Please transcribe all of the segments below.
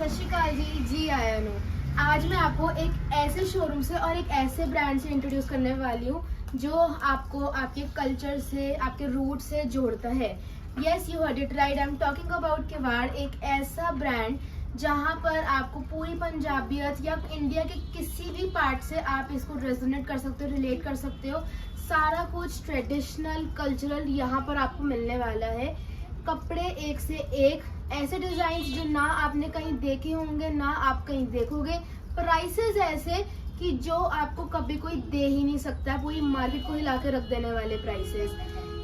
सत श्री अकाल जी आया हूँ। आज मैं आपको एक ऐसे शोरूम से और एक ऐसे ब्रांड से इंट्रोड्यूस करने वाली हूँ जो आपको आपके कल्चर से, आपके रूट से जोड़ता है। Yes, you heard it right, I am talking about किवाड़, एक ऐसा ब्रांड जहाँ पर आपको पूरी पंजाबियत या इंडिया के किसी भी पार्ट से आप इसको रेजोनेट कर सकते हो, रिलेट कर सकते हो। सारा कुछ ट्रेडिशनल, कल्चरल यहाँ पर आपको मिलने वाला है। कपड़े एक से एक, ऐसे डिजाइन जो ना आपने कहीं देखे होंगे ना आप कहीं देखोगे। प्राइसेस ऐसे कि जो आपको कभी कोई दे ही नहीं सकता, पूरी मार्केट को हिला के रख देने वाले प्राइसेस।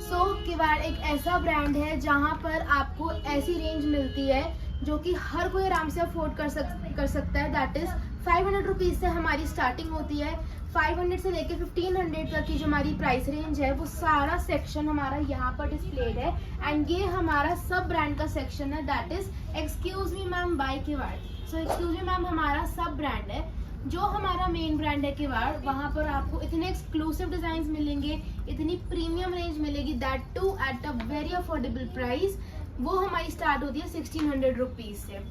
सो किवाड़ एक ऐसा ब्रांड है जहाँ पर आपको ऐसी रेंज मिलती है जो कि हर कोई आराम से अफोर्ड कर सकता है। दैट इज 500 रुपीज से हमारी स्टार्टिंग होती है। 500 से लेके 1500 तक की जो हमारी प्राइस रेंज है वो सारा सेक्शन हमारा यहाँ पर डिस्प्लेड है। एंड ये हमारा सब ब्रांड का सेक्शन है, that is excuse me ma'am by Kiwad. So excuse me ma'am हमारा सब ब्रांड है। जो हमारा मेन ब्रांड है किवाड़, वहाँ पर आपको इतने एक्सक्लूसिव डिजाइन मिलेंगे, इतनी प्रीमियम रेंज मिलेगी, that too at a very affordable price. वो हमारी स्टार्ट होती है 1600 रुपीज से।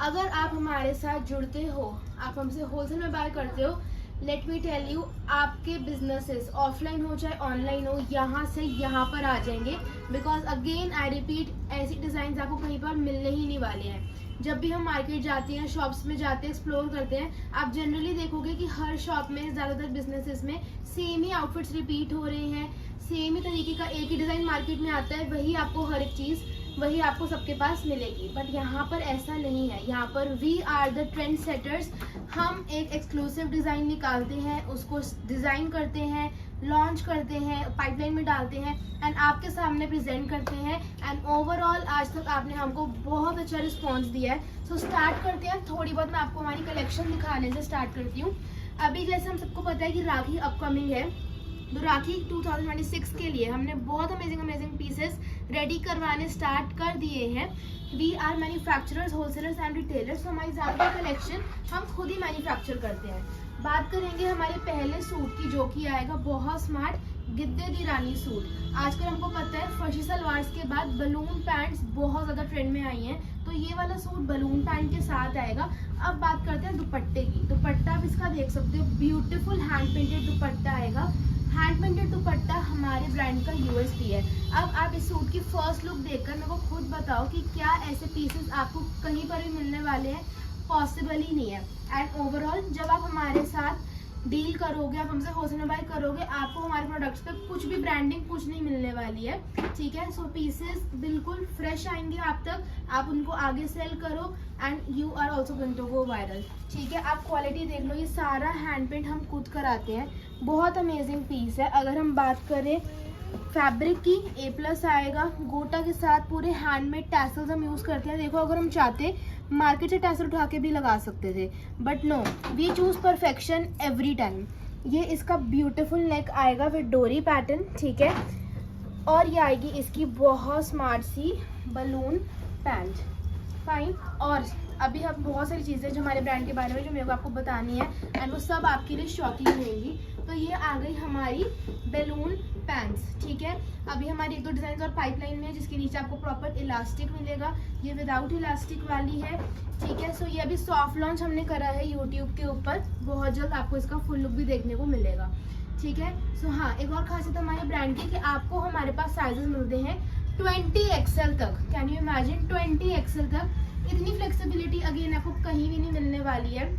अगर आप हमारे साथ जुड़ते हो, आप हमसे होलसेल में बाय करते हो, लेट मी टेल यू, आपके बिजनेसेस ऑफलाइन हो चाहे ऑनलाइन हो, यहाँ से यहाँ पर आ जाएंगे। बिकॉज अगेन आई रिपीट, ऐसी डिजाइन आपको कहीं पर मिलने ही नहीं वाले हैं। जब भी हम मार्केट जाते हैं, शॉप्स में जाते हैं, एक्सप्लोर करते हैं, आप जनरली देखोगे कि हर शॉप में, ज़्यादातर बिजनेसेस में सेम ही आउटफिट्स रिपीट हो रहे हैं, सेम ही तरीके का एक ही डिज़ाइन मार्केट में आता है, वही आपको हर एक चीज़ वही आपको सबके पास मिलेगी। बट यहाँ पर ऐसा नहीं है। यहाँ पर we are the trend setters. हम एक एक्सक्लूसिव डिज़ाइन निकालते हैं, उसको डिज़ाइन करते हैं, लॉन्च करते हैं, पाइपलाइन में डालते हैं एंड आपके सामने प्रेजेंट करते हैं। एंड ओवरऑल आज तक आपने हमको बहुत अच्छा रिस्पॉन्स दिया है। सो स्टार्ट करते हैं। थोड़ी बहुत मैं आपको हमारी कलेक्शन दिखाने से स्टार्ट करती हूँ। अभी जैसे हम सबको पता है कि राखी अपकमिंग है, तो राखी 2026 के लिए हमने बहुत अमेजिंग पीसेस रेडी करवाने स्टार्ट कर दिए हैं। We are manufacturers, wholesalers and retailers. हमारी ज़्यादातर कलेक्शन हम खुद ही मैन्युफैक्चर करते हैं। बात करेंगे हमारे पहले सूट की, जो कि आएगा बहुत स्मार्ट गिद्दे दी रानी सूट। आजकल हमको पता है फर्शी सलवार्स के बाद बलून पैंट्स बहुत ज़्यादा ट्रेंड में आई हैं, तो ये वाला सूट बलून पैंट के साथ आएगा। अब बात करते हैं दुपट्टे की। दुपट्टा आप इसका देख सकते हो, ब्यूटीफुल हैंड पेंटेड दुपट्टा आएगा। हैंड पेंटेड दुपट्टा हमारे ब्रांड का यूएसपी है। अब आप इस सूट की फर्स्ट लुक देखकर मेरे को खुद बताओ कि क्या ऐसे पीसेस आपको कहीं पर भी मिलने वाले हैं? पॉसिबल ही नहीं है। एंड ओवरऑल जब आप हमारे साथ डील करोगे, आप हमसे होलसेल में बाय करोगे, आपको हमारे प्रोडक्ट्स पे कुछ भी ब्रांडिंग कुछ नहीं मिलने वाली है, ठीक है। सो पीसेस बिल्कुल फ्रेश आएंगे आप तक, आप उनको आगे सेल करो and you are also going to go viral, ठीक है। आप क्वालिटी देख लो, ये सारा हैंड पेंट हम खुद कराते हैं, बहुत अमेजिंग पीस है। अगर हम बात करें फैब्रिक की, A+ आएगा, गोटा के साथ पूरे हैंडमेड टैसल्स हम यूज़ करते हैं। देखो, अगर हम चाहते मार्केट से टैसल उठा के भी लगा सकते थे, but no, we choose perfection every time. ये इसका ब्यूटीफुल नेक आएगा विद डोरी पैटर्न, ठीक है। और ये आएगी इसकी बहुत स्मार्ट सी बलून पैंट, फाइन। और अभी हम बहुत सारी चीज़ें जो हमारे ब्रांड के बारे में जो मेरे को आपको बतानी है एंड वो सब आपके लिए शॉकिंग रहेंगी। तो ये आ गई हमारी बैलून पैंट्स, ठीक है। अभी हमारी 1-2 डिजाइन और पाइपलाइन में है, जिसके नीचे आपको प्रॉपर इलास्टिक मिलेगा। ये विदाउट इलास्टिक वाली है, ठीक है। सो ये अभी सॉफ्ट लॉन्च हमने करा है यूट्यूब के ऊपर, बहुत जल्द आपको इसका फुल लुक भी देखने को मिलेगा, ठीक है। सो हाँ, एक और खासियत हमारे ब्रांड की कि आपको हमारे पास साइजेस मिलते हैं 20 XL तक। कैन यू इमेजिन, 20 XL तक। इतनी फ्लेक्सिबिलिटी अगेन आपको कहीं भी नहीं मिलने वाली है।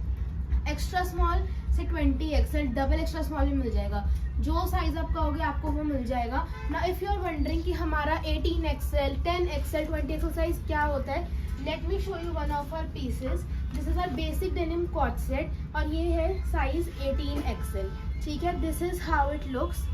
एक्स्ट्रा स्मॉल से 20 XL, डबल एक्स्ट्रा स्मॉल भी मिल जाएगा। जो साइज आप कहोगे आपको वो मिल जाएगा ना। इफ यू आर वंडरिंग कि हमारा 18 XL, 10 XL, 20 XL साइज क्या होता है, let me show you one of our pieces. This is our basic denim co-ord set और ये है साइज 18 XL, ठीक है। This is how it looks,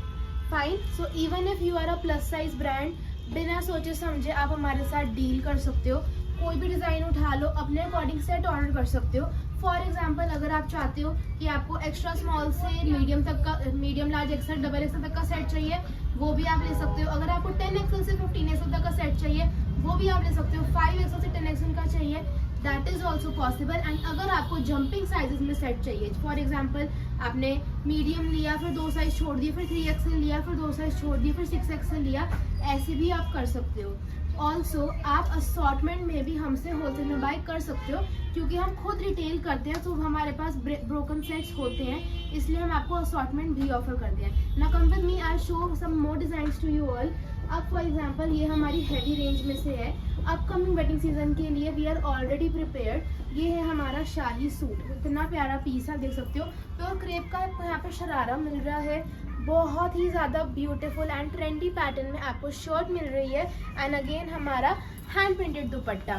fine. So even if you are a plus size brand, बिना सोचे समझे आप हमारे साथ डील कर सकते हो। कोई भी डिज़ाइन उठा लो, अपने अकॉर्डिंग सेट ऑर्डर कर सकते हो। फॉर एग्जाम्पल, अगर आप चाहते हो कि आपको एक्स्ट्रा स्मॉल से मीडियम तक का, medium large XL, double XL तक का सेट चाहिए, वो भी आप ले सकते हो। अगर आपको 10 XL से 15 XL तक का सेट चाहिए, वो भी आप ले सकते हो। 5 XL से 10 XL का चाहिए, that is also possible. And अगर आपको जंपिंग साइजेस में सेट चाहिए, फॉर एग्जाम्पल आपने मीडियम लिया, फिर 2 साइज छोड़ दिए, फिर 3 XL लिया, फिर 2 साइज छोड़ दिए, फिर 6 XL लिया, ऐसे भी आप कर सकते हो। ऑल्सो आप असॉर्टमेंट में भी हमसे होलसेल में बाय कर सकते हो, क्योंकि हम खुद रिटेल करते हैं, तो हमारे पास ब्रोकन सेट्स होते हैं, इसलिए हम आपको असॉर्टमेंट भी ऑफर करते हैं। Now come with me, I show some more designs to you all. अब फॉर एग्जांपल ये हमारी हैवी रेंज में से है, अपकमिंग वेडिंग सीजन के लिए वी आर ऑलरेडी प्रिपेयर्ड। ये है हमारा शाही सूट, इतना प्यारा पीस है, देख सकते हो। प्योर क्रेप का आपको यहाँ पे शरारा मिल रहा है, बहुत ही ज़्यादा ब्यूटीफुल एंड ट्रेंडी पैटर्न में आपको शर्ट मिल रही है, एंड अगेन हमारा हैंड प्रिंटेड दुपट्टा।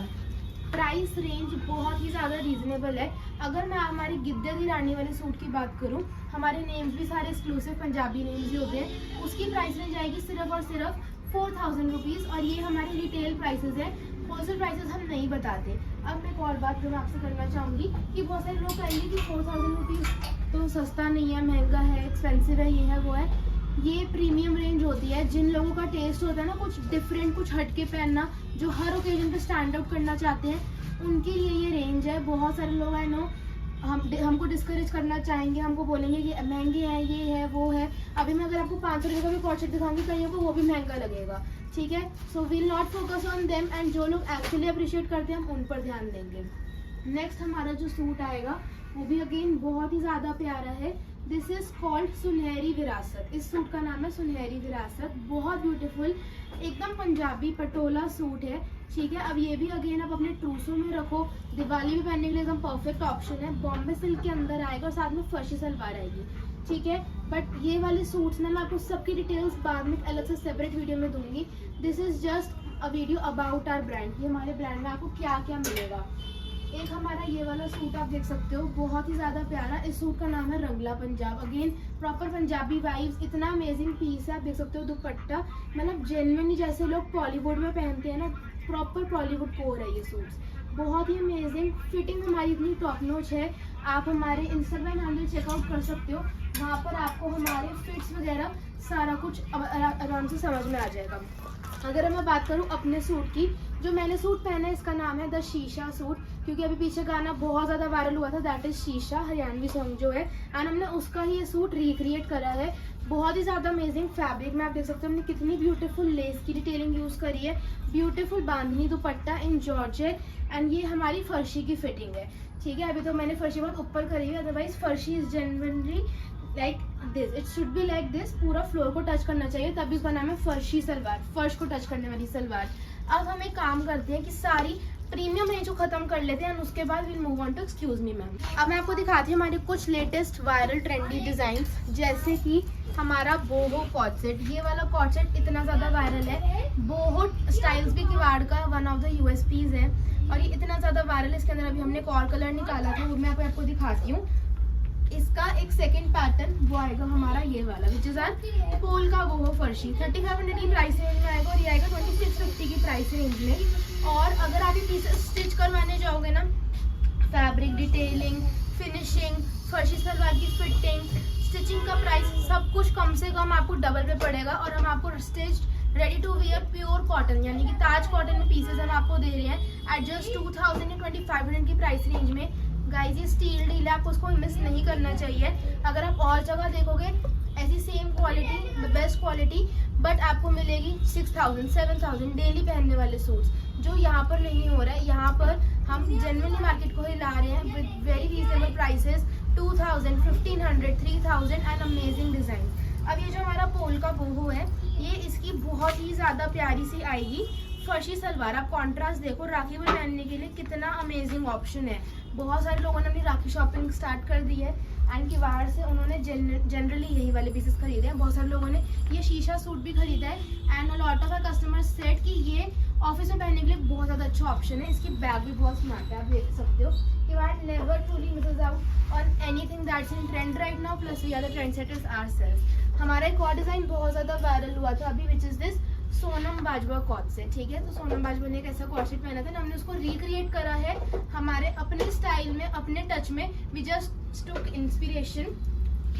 प्राइस रेंज बहुत ही ज़्यादा रीजनेबल है। अगर मैं हमारी गिद्दे दी रानी वाले सूट की बात करूं, हमारे नेम्स भी सारे एक्सक्लूसिव पंजाबी नेम्स ही होते हैं, उसकी प्राइस रेंज आएगी सिर्फ और सिर्फ 4000 रुपीज़, और ये हमारी रिटेल प्राइसेस है, होलसेल प्राइसेस हम नहीं बताते। अब मैं एक और बात मैं आपसे करना चाहूँगी कि बहुत सारे लोग कहेंगे कि 4000 रुपीज़ तो सस्ता नहीं है, महंगा है, एक्सपेंसिव है, ये है वो है। ये प्रीमियम रेंज होती है। जिन लोगों का टेस्ट होता है ना कुछ डिफरेंट, कुछ हटके पहनना, जो हर ओकेजन पे स्टैंड आउट करना चाहते हैं, उनके लिए ये रेंज है। बहुत सारे लोग आई नो हमको डिस्करेज करना चाहेंगे, हमको बोलेंगे कि महंगे हैं, ये है वो है। अभी मैं अगर आपको 500 रुपये का भी कॉर्ड सेट दिखाऊंगी, कहीं को वो भी महंगा लगेगा, ठीक है। So we'll not focus on them, and जो लोग एक्चुअली अप्रिशिएट करते हैं हम उन पर ध्यान देंगे। नेक्स्ट हमारा जो सूट आएगा वो भी अगेन बहुत ही ज़्यादा प्यारा है। दिस इज कॉल्ड सुनहरी विरासत। इस सूट का नाम है सुनहरी विरासत, बहुत ब्यूटीफुल, एकदम पंजाबी पटोला सूट है, ठीक है। अब ये भी अगेन आप अपने ट्रूसों में रखो, दिवाली में पहनने के लिए एकदम परफेक्ट ऑप्शन है। बॉम्बे सिल्क के अंदर आएगा और साथ में फर्शी सलवार आएगी, ठीक है। बट ये वाले सूट्स ना मैं आपको सबकी डिटेल्स बाद में अलग से सेपरेट वीडियो में दूंगी। This is just a video about our brand, ये हमारे ब्रांड में आपको क्या क्या मिलेगा। एक हमारा ये वाला सूट आप देख सकते हो, बहुत ही ज़्यादा प्यारा। इस सूट का नाम है Rangla Punjab, again proper Punjabi vibes, इतना अमेजिंग पीस है। आप देख सकते हो दुपट्टा, मतलब जेन्युइनली जैसे लोग बॉलीवुड में पहनते हैं ना, प्रॉपर बॉलीवुड कोर है ये सूट्स, बहुत ही अमेजिंग। फिटिंग हमारी इतनी टॉप नॉच है। आप हमारे इंस्टाग्राम हैंडल चेकआउट कर सकते हो, वहाँ पर आपको हमारे फिट्स वगैरह सारा कुछ आराम से समझ में आ जाएगा। अगर मैं बात करूँ अपने सूट की, जो मैंने सूट पहना है इसका नाम है द शीशा सूट, क्योंकि अभी पीछे गाना बहुत ज़्यादा वायरल हुआ था, दैट इज शीशा, हरियाणवी सॉन्ग जो है, एंड हमने उसका ही ये सूट रिक्रिएट करा है। बहुत ही ज़्यादा अमेजिंग फैब्रिक में आप देख सकते हो, हमने कितनी ब्यूटीफुल लेस की डिटेलिंग यूज़ करी है, beautiful bandhani dupatta in georgette, and ये हमारी फर्शी की फिटिंग है, ठीक है। अभी तो मैंने फर्शी बहुत ऊपर करी है, अदरवाइज फर्शी is generally like this, it should be like this, पूरा फ्लोर को टच करना चाहिए, तभी इसका नाम है फर्शी सलवार, फर्श को टच करने वाली सलवार। अब हम एक काम करते हैं कि सारी प्रीमियम रेंज को खत्म कर लेते हैं, उसके बाद will move on to excuse me ma'am. अब मैं आपको दिखाती हूँ हमारे कुछ लेटेस्ट वायरल ट्रेंडी डिजाइन्स, जैसे कि हमारा बोहो कॉट सेट। ये वाला कॉट सेट इतना ज़्यादा वायरल है, बोहो स्टाइल्स भी किवाड़ का वन ऑफ द यूएसपीज है, और ये इतना ज़्यादा वायरल है। इसके अंदर अभी हमने एक और कलर निकाला था, वो मैं आपको दिखाती हूँ। इसका एक सेकंड पैटर्न वो आएगा हमारा ये वाला, विच इज आर पोल का वो फर्शी, 3500 की प्राइस रेंज में आएगा, और ये आएगा 2650 की प्राइस रेंज में। और अगर आप ये पीस स्टिच करवाने जाओगे ना, फैब्रिक डिटेलिंग, फिनिशिंग, फर्शी सलवार की फिटिंग, स्टिचिंग का प्राइस, सब कुछ कम से कम आपको डबल पे पड़ेगा। और हम आपको stitched ready to wear pure cotton, यानी कि ताज कॉटन में पीसेज हम आपको दे रहे हैं एट जस्ट 2500 की प्राइस रेंज में। गाइस ये स्टील डील है, आपको उसको मिस नहीं करना चाहिए। अगर आप और जगह देखोगे ऐसी same quality, best quality, but आपको मिलेगी 6000 7000 डेली पहनने वाले सूट्स, जो यहाँ पर नहीं हो रहा है। यहाँ पर हम जेन्युइनली मार्केट को ही ला रहे हैं with very reasonable prices, 2000 1500 3000 and amazing design. अब ये जो हमारा पोल का बोहो है, ये इसकी बहुत ही ज़्यादा प्यारी सी आएगी फर्शी सलवार। आप कॉन्ट्रास्ट देखो, राखी में पहनने के लिए कितना अमेजिंग ऑप्शन है। बहुत सारे लोगों ने अपनी राखी शॉपिंग स्टार्ट कर दी है, एंड किवाड़ से उन्होंने जनरली यही वाले पीसेस खरीदे हैं। बहुत सारे लोगों ने ये शीशा सूट भी खरीदा है, and a lot of our customers said कि ये ऑफिस में पहनने के लिए बहुत ज़्यादा अच्छा ऑप्शन है। इसकी बैग भी बहुत स्मार्ट है, आप देख सकते हो। किवाड़ never truly misses out on anything that's in trend right now, plus we are the trend setters ourselves. हमारा एक और डिज़ाइन बहुत ज़्यादा वायरल हुआ था अभी, which is this Sonam Bajwa co-ord set, ठीक है। तो सोनम बाजवा ने एक ऐसा कॉट सेट पहना था, हमने उसको रिक्रिएट करा है हमारे अपने स्टाइल में, अपने टच में। We just took inspiration.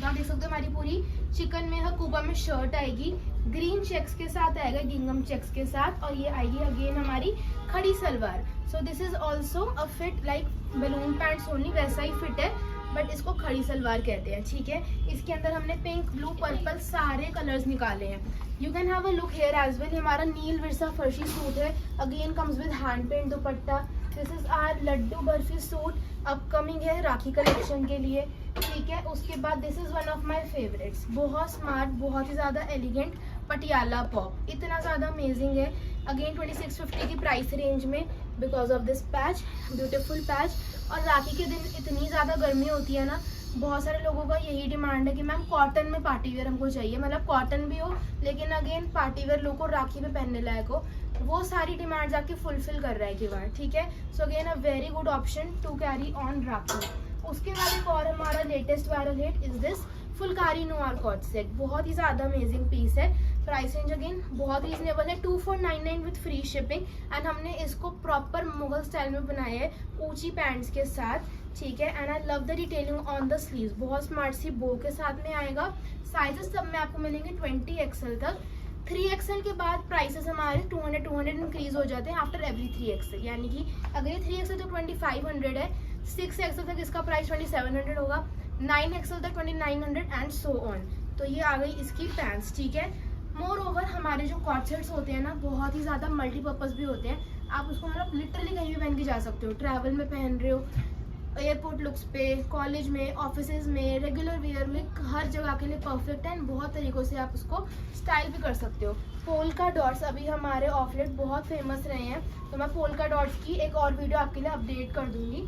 आप देख सकते हो हमारी पूरी चिकन में हकूबा में शर्ट आएगी, ग्रीन चेक्स के साथ आएगा, गिंगम चेक्स के साथ, और ये आएगी अगेन हमारी खड़ी salwar. So this is also a fit like balloon pants only, वैसा ही फिट है। बट इसको खड़ी सलवार कहते हैं, ठीक है। इसके अंदर हमने पिंक, ब्लू, पर्पल सारे कलर्स निकाले हैं। You can have a look here as well. हमारा नील विरसा फर्शी सूट है, again comes with hand paint dupatta. This is our laddoo barfi suit, upcoming है राखी कलेक्शन के लिए, ठीक है। उसके बाद this is one of my favourites, बहुत स्मार्ट, बहुत ही ज़्यादा एलिगेंट पटियाला पॉप, इतना ज़्यादा अमेजिंग है। अगेन 2650 की प्राइस रेंज में, because of this patch, beautiful patch. और राखी के दिन इतनी ज़्यादा गर्मी होती है ना, बहुत सारे लोगों का यही डिमांड है कि मैम कॉटन में पार्टी वेयर हमको चाहिए, मतलब कॉटन भी हो लेकिन अगेन पार्टी वेयर लोग को राखी में पहनने लायक हो। वो सारी डिमांड्स आपकी फुलफिल कर रहा है किवाड़, ठीक है। So again a very good option to carry on Rakhi. उसके बाद एक और हमारा latest viral hit is this phulkari नोआर कॉट सेट, बहुत ही ज़्यादा अमेजिंग पीस है। प्राइस रेंज अगेन बहुत रीजनेबल है, 2499 विथ फ्री शिपिंग। एंड हमने इसको प्रॉपर मुगल स्टाइल में बनाया है, ऊंची पैंट्स के साथ, ठीक है। And I love the detailing on the sleeves, बहुत स्मार्ट सी बो के साथ में आएगा। साइजेस सब में आपको मिलेंगे 20XL तक। 3XL के बाद प्राइसेस हमारे 200 इंक्रीज हो जाते हैं आफ्टर एवरी 3XL, यानी कि अगर ये 3XL तो 2500 है, 6XL तक इसका प्राइस 2700 होगा, 9XL तक 2900 एंड सो ऑन। तो ये आ गई इसकी पैंट्स, ठीक है। मोर ओवर हमारे जो कॉट सेट्स होते हैं ना, बहुत ही ज़्यादा मल्टीपर्पज़ भी होते हैं। आप उसको मतलब लिटरली कहीं भी पहन के जा सकते हो, ट्रैवल में पहन रहे हो, एयरपोर्ट लुक्स पे, कॉलेज में, ऑफिसेज में, रेगुलर वेयर में, हर जगह के लिए परफेक्ट है। एंड बहुत तरीक़ों से आप उसको स्टाइल भी कर सकते हो। पोल्का डॉट्स अभी हमारे ऑफ लेट बहुत फेमस रहे हैं, तो मैं पोल्का डॉट्स की एक और वीडियो आपके लिए अपडेट कर दूंगी।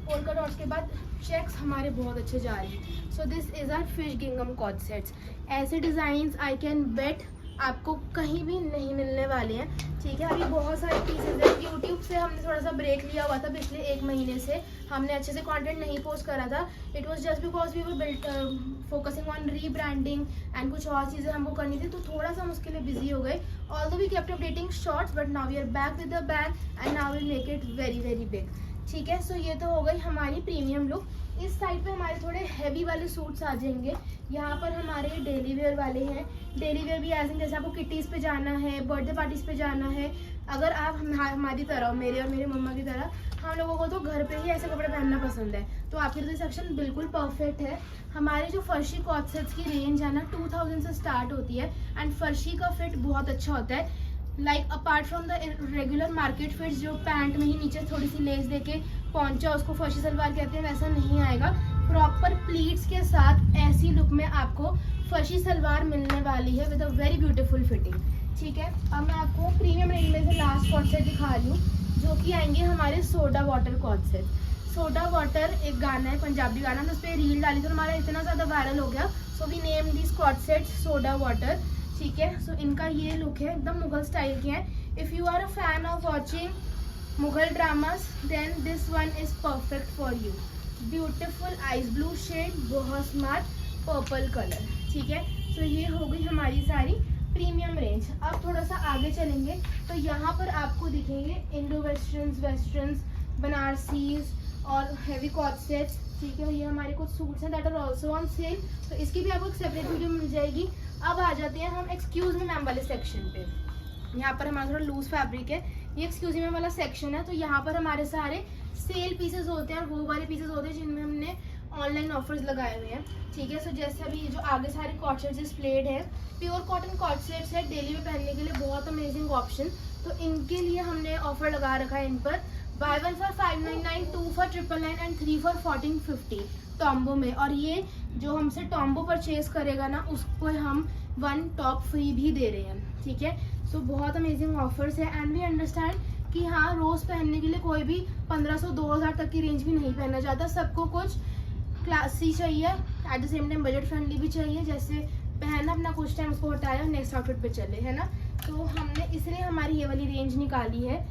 पोल्का डॉट्स के बाद चेक्स हमारे बहुत अच्छे जा रही है। So this is our fish गिंगम कॉट सेट्स। ऐसे डिज़ाइंस आई कैन बेट आपको कहीं भी नहीं मिलने वाले हैं, ठीक है। अभी बहुत सारे पीसेज हैं, यूट्यूब से हमने थोड़ा सा ब्रेक लिया हुआ था पिछले 1 महीने से, हमने अच्छे से कंटेंट नहीं पोस्ट करा था। It was just because we were focusing on rebranding and कुछ और चीज़ें हमको करनी थी, तो थोड़ा सा हम उसके लिए बिजी हो गए। Although we kept updating shorts, but now we are back with the bag and now will make it very very big, ठीक है। सो ये तो हो गई हमारी प्रीमियम लुक। इस साइड पे हमारे थोड़े हैवी वाले सूट्स आ जाएंगे। यहाँ पर हमारे डेली वेयर वाले हैं, डेली वेयर भी एज इन जैसे आपको किटीज़ पे जाना है, बर्थडे पार्टीज़ पे जाना है, अगर आप हमारी तरह, मेरे और मेरी मम्मा की तरह, हम लोगों को तो घर पे ही ऐसे कपड़े पहनना पसंद है, तो आपके लिए सेक्शन बिल्कुल परफेक्ट है। हमारे जो फर्शी कॉट सेट्स की रेंज है ना 2000 से स्टार्ट होती है। एंड फर्शी का फिट बहुत अच्छा होता है, like apart from the regular market fits जो पैंट में ही नीचे थोड़ी सी लेस देके पहुंचा उसको फर्शी सलवार कहते हैं, वैसा नहीं आएगा। प्रॉपर प्लीट्स के साथ ऐसी लुक में आपको फर्शी सलवार मिलने वाली है with a very beautiful fitting, ठीक है। अब मैं आपको प्रीमियम रेंज में से लास्ट कॉट सेट दिखा रही हूँ, जो कि आएंगे हमारे soda water co-ord set. Soda water एक गाना है, पंजाबी गाना, हमने उस पर रील डाली तो हमारा इतना ज़्यादा वायरल हो गया, so we name this co-ord set soda water, ठीक है। सो इनका ये लुक है, एकदम मुगल स्टाइल के हैं। If you are a fan of watching Mughal dramas then this one is perfect for you. Beautiful ice blue shade, बहुत स्मार्ट पर्पल कलर, ठीक है। सो ये हो गई हमारी सारी प्रीमियम रेंज। अब थोड़ा सा आगे चलेंगे तो यहाँ पर आपको दिखेंगे इंडो वेस्टर्न्स, वेस्टर्न्स, बनारसीज और हैवी कॉट सेट्स, ठीक है। ये हमारे कुछ सूट्स हैं that are also on sale, तो इसकी भी आपको एक सेपरेट वीडियो मिल जाएगी। अब आ जाते हैं हम एक्सक्यूज मी मैम वाले सेक्शन पे। यहाँ पर हमारा थोड़ा लूज फैब्रिक है, ये एक्सक्यूज मी मैम वाला सेक्शन है। तो यहाँ पर हमारे सारे सेल पीसेस होते हैं और वो वाले पीसेस होते हैं जिनमें हमने ऑनलाइन ऑफर्स लगाए हुए हैं, ठीक है। सो जैसे अभी जो आगे सारे कॉट सेट्स डिस्प्लेड है, प्योर कॉटन कॉट सेट्स है, डेली में पहनने के लिए बहुत अमेजिंग ऑप्शन। तो इनके लिए हमने ऑफर लगा रखा है इन पर, buy 1 for 599, 2 for 999 and 3 for 1450 combo में। और ये जो हमसे टॉम्बो परचेज करेगा ना, उसको हम 1 टॉप फ्री भी दे रहे हैं, ठीक है। सो बहुत अमेजिंग ऑफर्स है। एंड वी अंडरस्टैंड कि हाँ, रोज़ पहनने के लिए कोई भी 1500-2000 तक की रेंज भी नहीं पहनना चाहता, सबको कुछ क्लासी चाहिए, at the same time budget friendly भी चाहिए, जैसे पहना अपना कुछ टाइम उसको हटाया और नेक्स्ट आउटफिट पे चले, है ना। तो हमने इसलिए हमारी ये वाली रेंज निकाली है,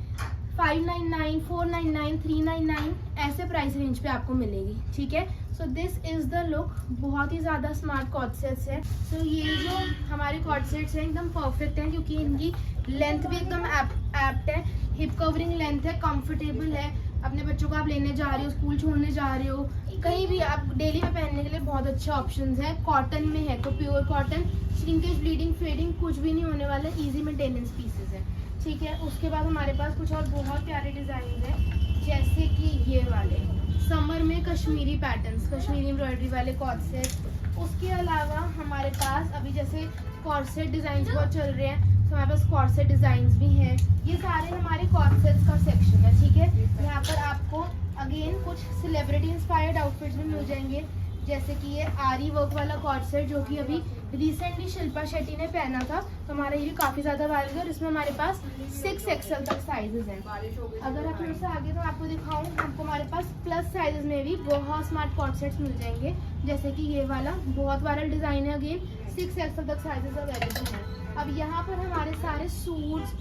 599, 499, 399 ऐसे प्राइस रेंज पे आपको मिलेगी, ठीक है। So this is the look, बहुत ही ज़्यादा स्मार्ट कॉट सेट्स है। सो ये जो हमारे कॉट सेट्स हैं एकदम परफेक्ट हैं, क्योंकि इनकी लेंथ भी एकदम एप्ट है, हिप कवरिंग लेंथ है, कंफर्टेबल है। अपने बच्चों को आप लेने जा रहे हो, स्कूल छोड़ने जा रहे हो, कहीं भी आप डेली में पहनने के लिए बहुत अच्छे ऑप्शंस हैं। कॉटन में है तो pure cotton, shrinkage, bleeding, fading कुछ भी नहीं होने वाला, इजी मेंटेनेंस पीसेस है, ठीक है। उसके बाद हमारे पास कुछ और बहुत प्यारे डिज़ाइन हैं, जैसे कि ये वाले समर में कश्मीरी पैटर्न्स, कश्मीरी एम्ब्रॉयडरी वाले कॉर्सेट। उसके अलावा हमारे पास अभी जैसे कॉर्सेट डिज़ाइन बहुत चल रहे हैं, तो हमारे पास कॉर्सेट डिज़ाइंस भी हैं। ये सारे हमारे कॉर्सेट्स का सेक्शन है, ठीक है। यहाँ पर आपको अगेन कुछ सेलिब्रिटी इंस्पायर्ड आउटफिट्स भी मिल जाएंगे, जैसे कि ये आरी वर्क वाला कॉर्सेट जो कि अभी रिसेंटली शिल्पा शेट्टी ने पहना था, तो हमारा ये भी काफ़ी ज़्यादा वायरल है और इसमें हमारे पास 6XL तक साइजेस हैं। अगर आप थोड़ा सा आगे तो आपको दिखाऊं, आपको हमारे पास प्लस साइजेस में भी बहुत स्मार्ट कॉर्सेट्स मिल जाएंगे, जैसे कि ये वाला बहुत वायरल डिज़ाइन है, अगेन 6XL तक साइजेस अवेलेबल हैं। अब यहाँ पर हमारे सारे सूट्स,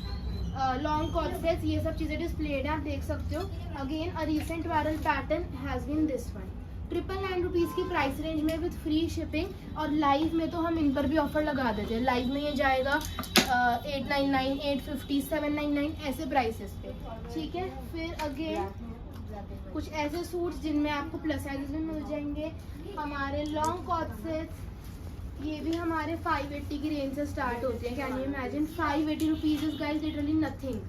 लॉन्ग कॉर्सेट्स, ये सब चीज़ें डिस्प्लेड हैं, आप देख सकते हो। Again a recent viral pattern has been this one, 999 rupees की प्राइस रेंज में विद फ्री शिपिंग। और लाइव में तो हम इन पर भी ऑफर लगा देते हैं, लाइव में ये जाएगा 899, 850, 799 ऐसे प्राइसेस पे, ठीक है। फिर अगेन कुछ ऐसे सूट्स जिनमें आपको प्लस साइजेस में मिल जाएंगे। हमारे लॉन्ग कॉर्सेट्स ये भी हमारे 580 की रेंज से स्टार्ट होते हैं। Can you imagine 580 rupees is guys literally nothing.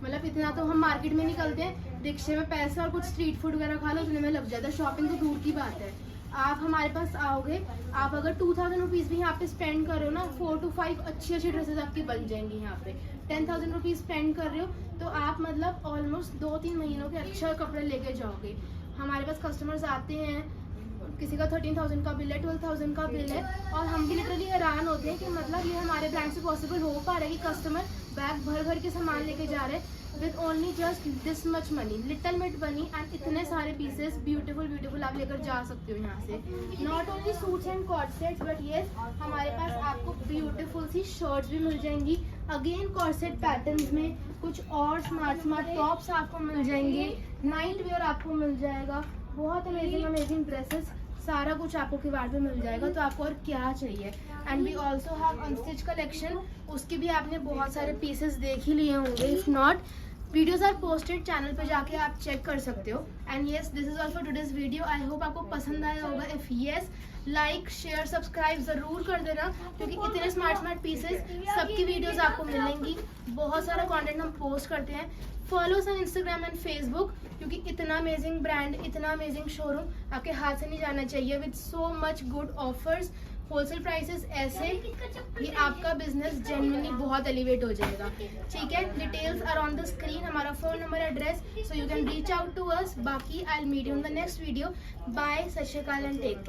मतलब इतना तो हम मार्केट में निकलते हैं, रिक्शे में पैसे और कुछ स्ट्रीट फूड वगैरह खा लो, उतने में लग जाता है, शॉपिंग तो दूर की बात है। आप हमारे पास आओगे, आप अगर 2000 रुपीज़ भी यहाँ पे स्पेंड कर रहे हो ना, 4 to 5 अच्छी अच्छी ड्रेसेस आपकी बन जाएंगी। यहाँ पे 10,000 रुपीज़ स्पेंड कर रहे हो तो आप मतलब ऑलमोस्ट 2-3 महीनों के अच्छा कपड़े लेके जाओगे। हमारे पास कस्टमर्स आते हैं, किसी का 13,000 का बिल है, 12,000 का बिल है, और हम भी लिटरली हैरान होते हैं कि मतलब ये हमारे ब्रांड से पॉसिबल हो पा रहा है कि कस्टमर बैग भर भर के सामान लेके जा रहे हैं with only just this much money, little मिट मनी, एंड इतने सारे पीसेस ब्यूटीफुल आप लेकर जा सकते हो यहाँ से। Not only suits and corsets but yes, हमारे पास आपको ब्यूटीफुल सी शर्ट्स भी मिल जाएंगी, अगेन कॉर्सेट पैटर्न्स में। कुछ और स्मार्ट टॉप्स आपको मिल जाएंगे, नाइट वेयर आपको मिल जाएगा, बहुत अमेजिंग ड्रेसेस, सारा कुछ आपको किवाड़ पे मिल जाएगा। तो आपको और क्या चाहिए। And we also have unstitch collection, उसके भी आपने बहुत सारे पीसेस देख ही लिए होंगे, if not videos are posted, channel पे जाके आप चेक कर सकते हो। And yes, this is all for today's video. I hope आपको पसंद आया होगा। If yes, like share subscribe ज़रूर कर देना, क्योंकि इतने स्मार्ट पीसेस सबकी वीडियोस आपको मिलेंगी। बहुत सारा कंटेंट हम पोस्ट करते हैं। Follow on Instagram and Facebook, क्योंकि इतना अमेजिंग ब्रांड, इतना अमेजिंग शोरूम आपके हाथ से नहीं जाना चाहिए, with so much good offers, wholesale prices ऐसे ये आपका बिजनेस जेन्युइनली बहुत एलिवेट हो जाएगा, ठीक है। Details are on the screen, हमारा phone number, address, so you can reach out to us. बाकी I will meet you in the next video. Bye, Sat Shri अकाल एंड टेक केयर।